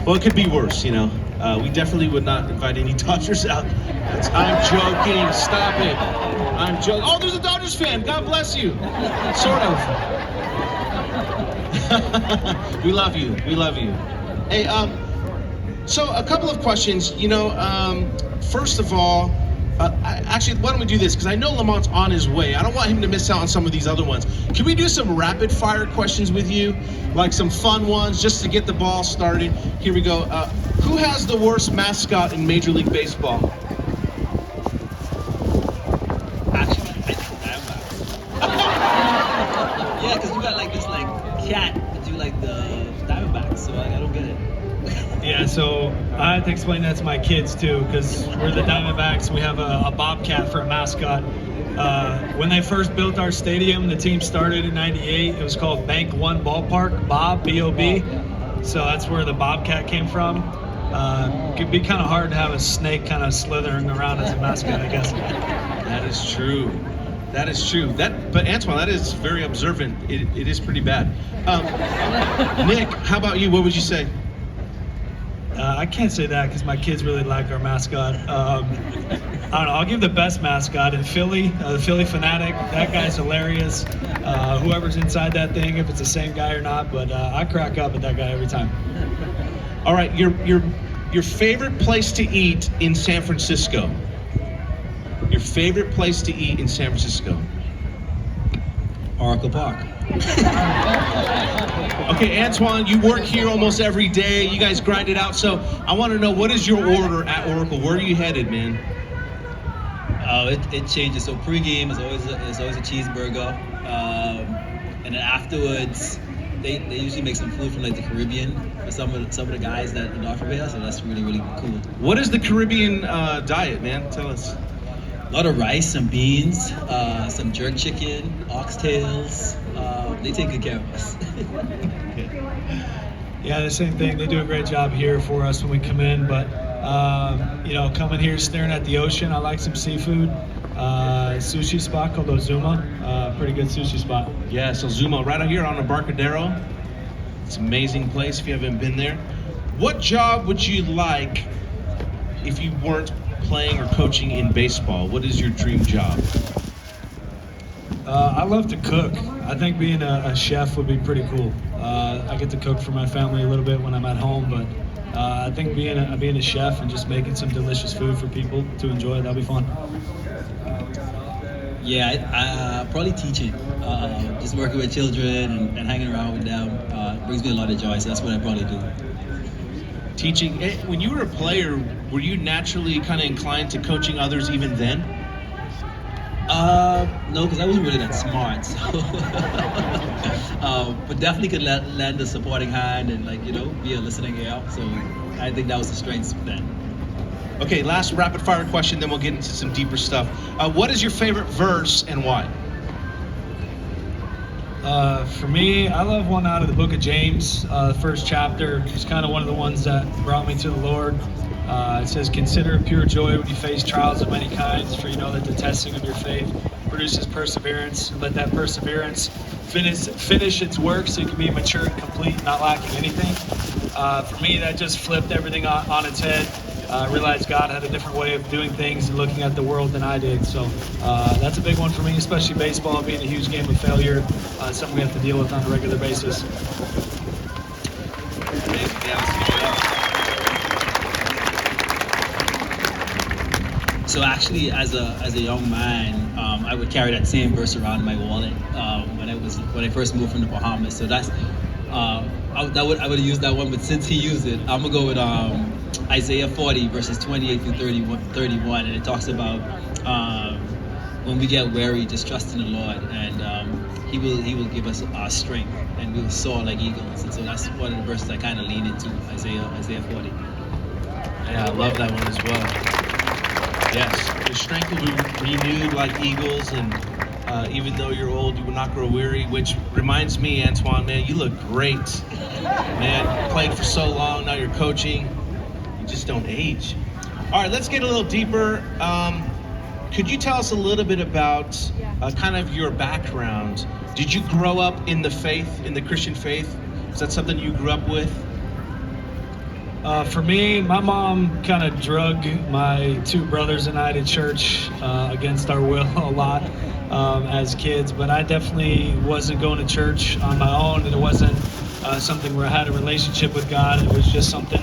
Well, it could be worse, you know. We definitely would not invite any Dodgers out. I'm joking. Stop it. I'm joking. Oh, there's a Dodgers fan. God bless you. Sort of. We love you. We love you. Hey, so a couple of questions. You know, first of all, actually, why don't we do this? Because I know Lamont's on his way. I don't want him to miss out on some of these other ones. Can we do some rapid fire questions with you? Like some fun ones just to get the ball started. Here we go. Who has the worst mascot in Major League Baseball? Actually, I think Diamondbacks. Yeah, because you got like this like cat, but you like the Diamondbacks, so I don't get it. Yeah, so I had to explain that to my kids too, because we're the Diamondbacks. We have a bobcat for a mascot. When they first built our stadium, the team started in '98. It was called Bank One Ballpark, Bob, B-O-B. So that's where the bobcat came from. It could be kind of hard to have a snake kind of slithering around as a mascot, I guess. That is true. That is true. But Antoine, that is very observant. It is pretty bad. Nick, how about you? What would you say? I can't say that because my kids really like our mascot. I don't know. I'll give the best mascot in Philly, the Philly Fanatic. That guy's hilarious. Whoever's inside that thing, if it's the same guy or not, but I crack up at that guy every time. All right, your favorite place to eat in San Francisco. Your favorite place to eat in San Francisco. Oracle Park. Okay, Antoine, you work here almost every day. You guys grind it out. So I want to know, what is your order at Oracle? Where are you headed, man? It changes. So pregame is always a cheeseburger, and then afterwards they usually make some food from like the Caribbean for some of the guys that in North America. So that's really cool. What is the Caribbean diet, man? Tell us. A lot of rice, some beans, some jerk chicken, oxtails. They take good care of us. Yeah, the same thing. They do a great job here for us when we come in. But, you know, coming here, staring at the ocean, I like some seafood. Sushi spot called Ozuma. Pretty good sushi spot. Yeah, so Ozuma, right out here on Embarcadero. It's an amazing place if you haven't been there. What job would you like if you weren't playing or coaching in baseball? What is your dream job? I love to cook. I think being a chef would be pretty cool. I get to cook for my family a little bit when I'm at home, but I think being a chef and just making some delicious food for people to enjoy, that'll be fun. Yeah, probably teaching. Just working with children and hanging around with them brings me a lot of joy, so that's what I probably do. Teaching. When you were a player, were you naturally kind of inclined to coaching others even then? No, because I wasn't really that smart. So. But definitely could lend a supporting hand and be a listening ear. So I think that was the strength then. Okay, last rapid fire question, then we'll get into some deeper stuff. What is your favorite verse and why? For me, I love one out of the book of James, the first chapter. It's kind of one of the ones that brought me to the Lord. It says, "Consider it pure joy when you face trials of many kinds, for you know that the testing of your faith produces perseverance. And let that perseverance finish its work so you can be mature and complete, not lacking anything." For me, that just flipped everything on its head. I realized God had a different way of doing things and looking at the world than I did. So that's a big one for me, especially baseball being a huge game of failure. Something we have to deal with on a regular basis. So actually, as a young man, I would carry that same verse around in my wallet when I first moved from the Bahamas. So that's I would have used that one, but since he used it, I'm gonna go with Isaiah 40 verses 28 through 31, and it talks about when we get weary, just trust in the Lord, and He will give us our strength, and we will soar like eagles. And so that's one of the verses I kind of lean into, Isaiah 40. Yeah, I love that one as well. Yes, your strength will be renewed like eagles, and even though you're old, you will not grow weary. Which reminds me, Antoine, man, you look great. Man, you played for so long, now you're coaching. You just don't age. All right, let's get a little deeper. Could you tell us a little bit about kind of your background? Did you grow up in the faith, in the Christian faith? Is that something you grew up with? For me, my mom kind of drug my two brothers and I to church against our will a lot as kids, but I definitely wasn't going to church on my own. It wasn't something where I had a relationship with God. It was just something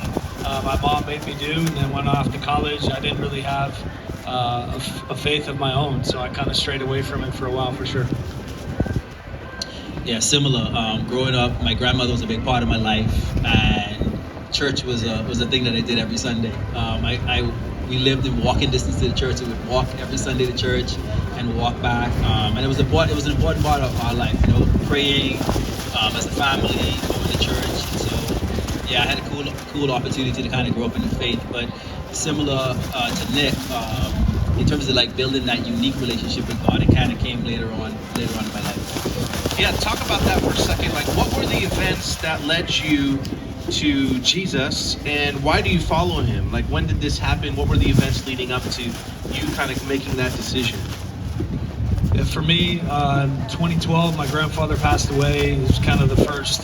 my mom made me do, and then went off to college. I didn't really have a faith of my own, so I kind of strayed away from it for a while, for sure. Yeah, similar. Growing up, my grandmother was a big part of my life, and church was a thing that I did every Sunday. We lived in walking distance to the church, so we would walk every Sunday to church and walk back. And it was important. It was an important part of our life, you know, praying as a family, going to church. And so, yeah, I had a cool opportunity to kind of grow up in the faith. But similar to Nick, in terms of like building that unique relationship with God, it kind of came later on in my life. Yeah, talk about that for a second. Like, what were the events that led you to Jesus, and why do you follow him? Like, when did this happen? What were the events leading up to you kind of making that decision? Yeah, for me, in 2012, my grandfather passed away. It was kind of the first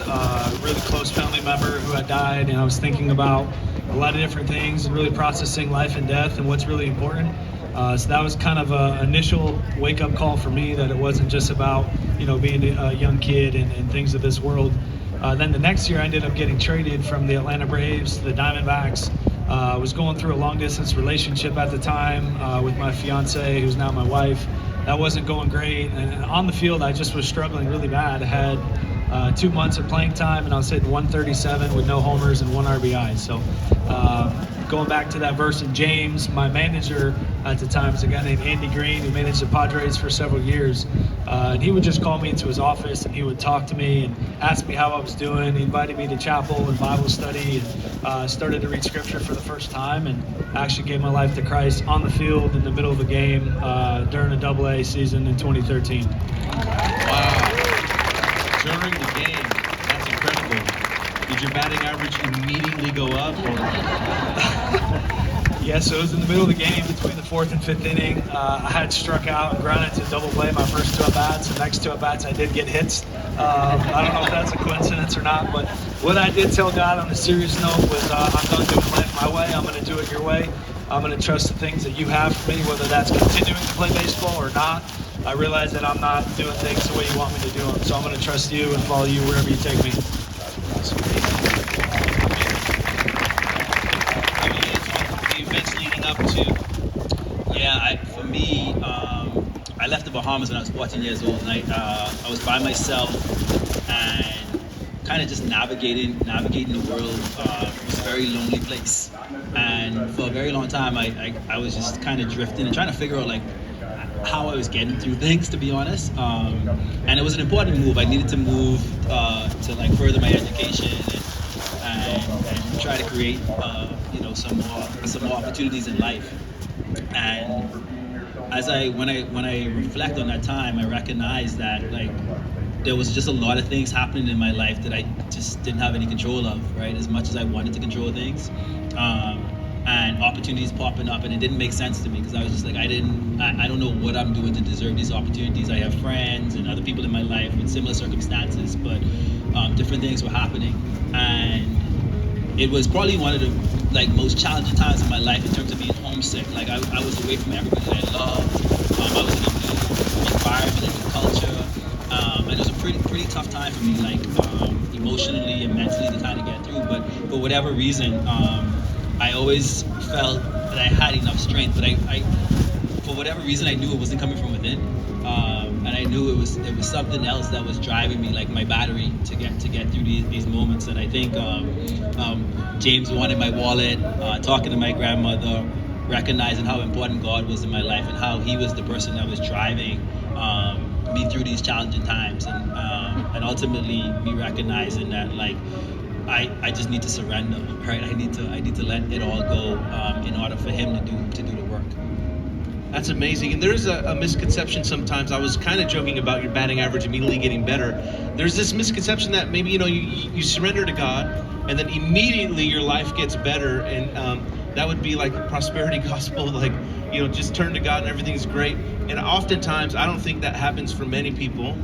really close family member who had died, and I was thinking about a lot of different things and really processing life and death and what's really important. So that was kind of an initial wake-up call for me, that it wasn't just about, you know, being a young kid and things of this world. Then the next year, I ended up getting traded from the Atlanta Braves to the Diamondbacks. I was going through a long-distance relationship at the time with my fiance, who's now my wife. That wasn't going great, and on the field, I just was struggling really bad. I had 2 months of playing time, and I was hitting 137 with no homers and 1 RBI. So going back to that verse in James, my manager at the time was a guy named Andy Green, who managed the Padres for several years. And he would just call me into his office, and he would talk to me and ask me how I was doing. He invited me to chapel and Bible study, and started to read scripture for the first time, and actually gave my life to Christ on the field in the middle of a game during a AA season in 2013. Wow. During the game, that's incredible. Did your batting average immediately go up? Yeah, so it was in the middle of the game between the 4th and 5th inning. I had struck out and grounded to double play my first 2 at-bats. The next 2 at-bats, I did get hits. I don't know if that's a coincidence or not, but what I did tell God on a serious note was I'm done doing life my way. I'm going to do it your way. I'm going to trust the things that you have for me, whether that's continuing to play baseball or not. I realize that I'm not doing things the way you want me to do them, so I'm going to trust you and follow you wherever you take me. The events leading up to. Yeah, for me, I left the Bahamas when I was 14 years old, and I was by myself and kind of just navigating the world. It was a very lonely place, and for a very long time, I was just kind of drifting and trying to figure out like how I was getting through things, to be honest. And it was an important move. I needed to move to like further my education and try to create some more opportunities in life. And when I reflect on that time, I recognize that like there was just a lot of things happening in my life that I just didn't have any control of, right? As much as I wanted to control things, and opportunities popping up, and it didn't make sense to me because I was just like, I don't know what I'm doing to deserve these opportunities. I have friends and other people in my life with similar circumstances, but different things were happening, and it was probably one of the like most challenging times in my life in terms of being homesick. Like I was away from everybody that I loved. I was in a new environment, a new culture, and it was a pretty tough time for me, like emotionally and mentally to kind of get through. But for whatever reason, I always felt that I had enough strength, but I for whatever reason, I knew it wasn't coming from within, and I knew it was something else that was driving me, like my battery, to get through these moments. And I think James wanted my wallet, talking to my grandmother, recognizing how important God was in my life and how He was the person that was driving me through these challenging times, and ultimately me recognizing that like I just need to surrender, right? I need to let it all go in order for Him to do the work. That's amazing. And there's a misconception sometimes. I was kind of joking about your batting average immediately getting better. There's this misconception that maybe, you surrender to God and then immediately your life gets better, and that would be like a prosperity gospel, like, just turn to God and everything's great. And oftentimes, I don't think that happens for many people.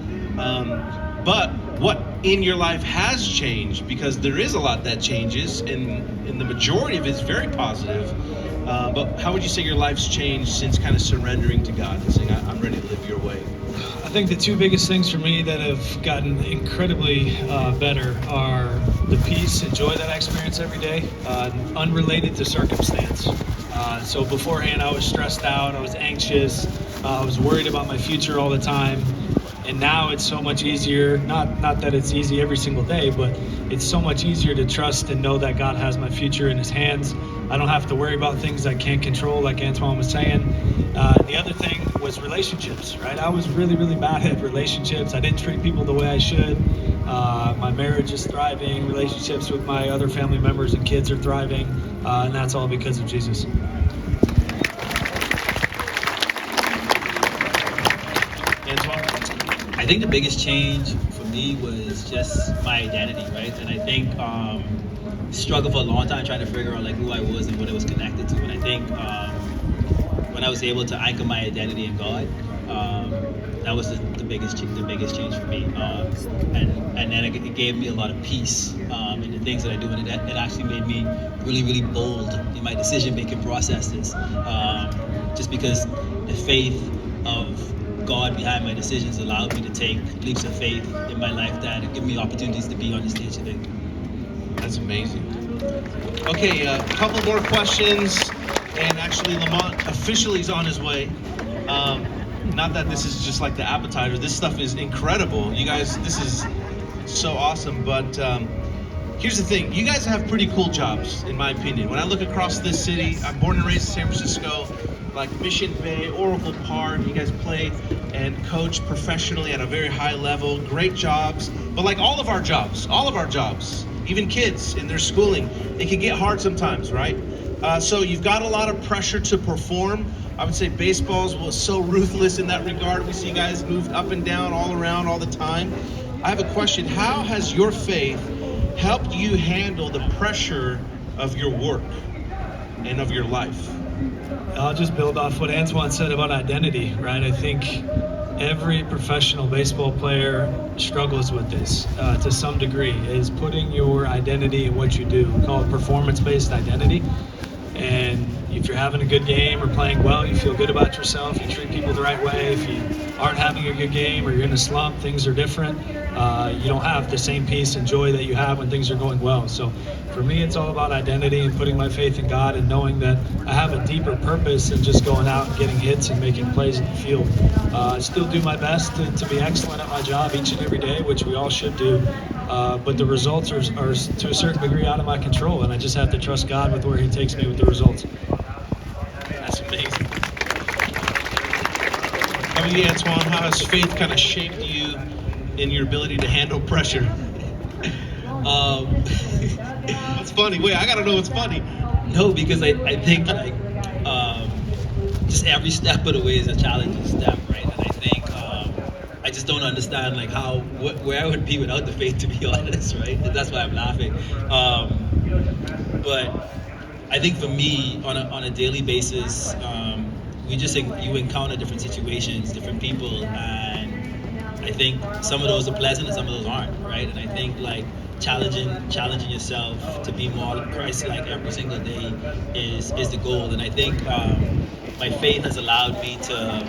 But what in your life has changed? Because there is a lot that changes, and the majority of it is very positive. But how would you say your life's changed since kind of surrendering to God and saying, I'm ready to live your way? I think the two biggest things for me that have gotten incredibly better are the peace and joy that I experience every day, unrelated to circumstance. So beforehand, I was stressed out, I was anxious, I was worried about my future all the time. And now it's so much easier, not that it's easy every single day, but it's so much easier to trust and know that God has my future in his hands. I don't have to worry about things I can't control, like Antoan was saying. The other thing was relationships, right? I was really, really bad at relationships. I didn't treat people the way I should. My marriage is thriving. Relationships with my other family members and kids are thriving. And that's all because of Jesus. Antoine? I think the biggest change for me was just my identity, right? And I think struggled for a long time trying to figure out like who I was and what I was connected to. And I think when I was able to anchor my identity in God, that was the biggest change for me. And then it gave me a lot of peace in the things that I do, and it actually made me really, really bold in my decision-making processes. Just because the faith of God behind my decisions allowed me to take leaps of faith in my life that give me opportunities to be on the stage today. That's amazing. Okay, a couple more questions, and actually Lamont officially is on his way. Not that this is just like the appetizer. This stuff is incredible. You guys, this is so awesome. But here's the thing. You guys have pretty cool jobs, in my opinion. When I look across this city, I'm born and raised in San Francisco, like Mission Bay, Oracle Park. You guys play and coach professionally at a very high level. Great jobs. But like all of our jobs, even kids in their schooling, it can get hard sometimes, right? So you've got a lot of pressure to perform. I would say baseball was so ruthless in that regard. We see guys moved up and down all around all the time. I have a question. How has your faith helped you handle the pressure of your work and of your life? I'll just build off what Antoine said about identity, right? I think every professional baseball player struggles with this to some degree, is putting your identity in what you do. We call it performance-based identity. And if you're having a good game or playing well, you feel good about yourself, you treat people the right way. If you aren't having a good game or you're in a slump, things are different. You don't have the same peace and joy that you have when things are going well. So for me, it's all about identity and putting my faith in God and knowing that I have a deeper purpose than just going out and getting hits and making plays in the field. I still do my best to be excellent at my job each and every day, which we all should do. But the results are to a certain degree out of my control, and I just have to trust God with where he takes me with the results. That's amazing. How about you, Antoine? How has faith kind of shaped you in your ability to handle pressure? What's funny? Wait, I gotta know what's funny. No, because I think like just every step of the way is a challenging step, right? And I think I just don't understand like where I would be without the faith, to be honest, right? And that's why I'm laughing. But I think for me, on a daily basis, you encounter different situations, different people, and I think some of those are pleasant and some of those aren't, right? And I think like challenging yourself to be more Christ-like every single day is the goal. And I think my faith has allowed me to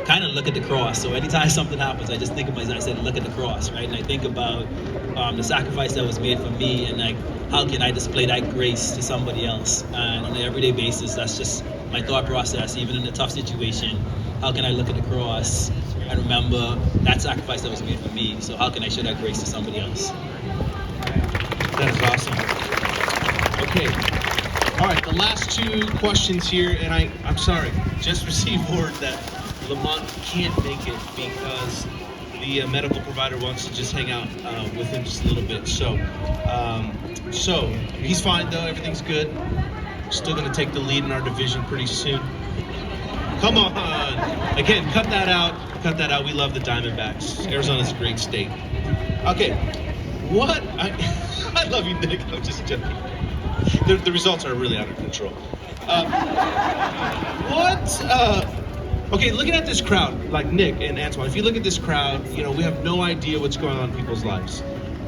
kind of look at the cross. So anytime something happens, I just think of myself, I said, look at the cross, right? And I think about the sacrifice that was made for me, and like, how can I display that grace to somebody else? And on an everyday basis, that's just my thought process. Even in a tough situation, how can I look at the cross and remember that sacrifice that was made for me? So how can I show that grace to somebody else? That is awesome. Okay. All right, the last two questions here, and I'm sorry, just received word that Lamont can't make it because the medical provider wants to just hang out with him just a little bit. So he's fine though, everything's good. Still gonna take the lead in our division pretty soon. Come on. Again, cut that out. We love the Diamondbacks. Arizona's a great state. Okay, I love you, Nick. I'm just joking. The results are really out of control. Okay, looking at this crowd, like Nick and Antoine, if you look at this crowd, you know, we have no idea what's going on in people's lives.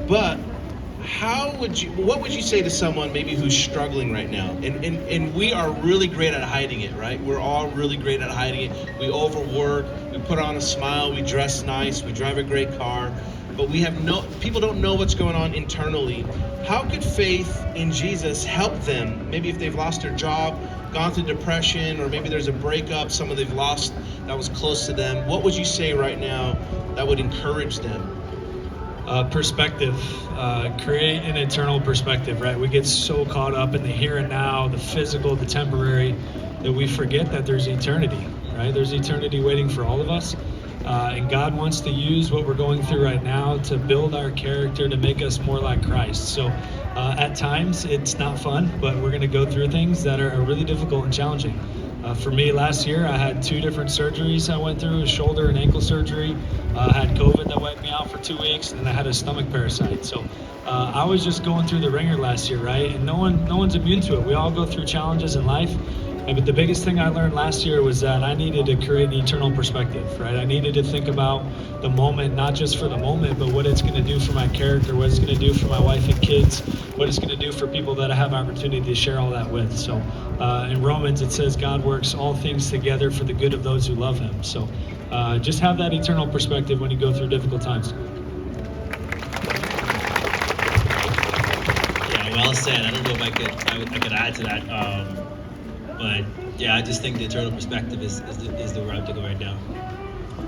But what would you say to someone maybe who's struggling right now? And we are really great at hiding it, right? We're all really great at hiding it. We overwork, we put on a smile, we dress nice, we drive a great car, but people don't know what's going on internally. How could faith in Jesus help them? Maybe if they've lost their job, gone through depression, or maybe there's a breakup, someone they've lost that was close to them. What would you say right now that would encourage them? Perspective. Create an eternal perspective, right? We get so caught up in the here and now, the physical, the temporary, that we forget that there's eternity, right? There's eternity waiting for all of us. And God wants to use what we're going through right now to build our character, to make us more like Christ. So at times it's not fun, but we're going to go through things that are really difficult and challenging. For me, last year, I had 2 different surgeries I went through, shoulder and ankle surgery. I had COVID that wiped me out for 2 weeks, and I had a stomach parasite. So I was just going through the ringer last year, right? And no one's immune to it. We all go through challenges in life. But the biggest thing I learned last year was that I needed to create an eternal perspective, right? I needed to think about the moment, not just for the moment, but what it's going to do for my character, what it's going to do for my wife and kids, what it's going to do for people that I have opportunity to share all that with. So in Romans, it says God works all things together for the good of those who love him. So just have that eternal perspective when you go through difficult times. Yeah, well said. I don't know if I could add to that. But yeah, I just think the eternal perspective is the route to go right now.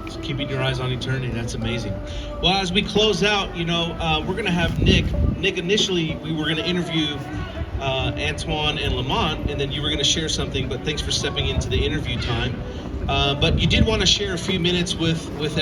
Just keeping your eyes on eternity, that's amazing. Well, as we close out, you know, we're going to have Nick. Nick, initially, we were going to interview Antoine and Lamont, and then you were going to share something, but thanks for stepping into the interview time. But you did want to share a few minutes with everyone.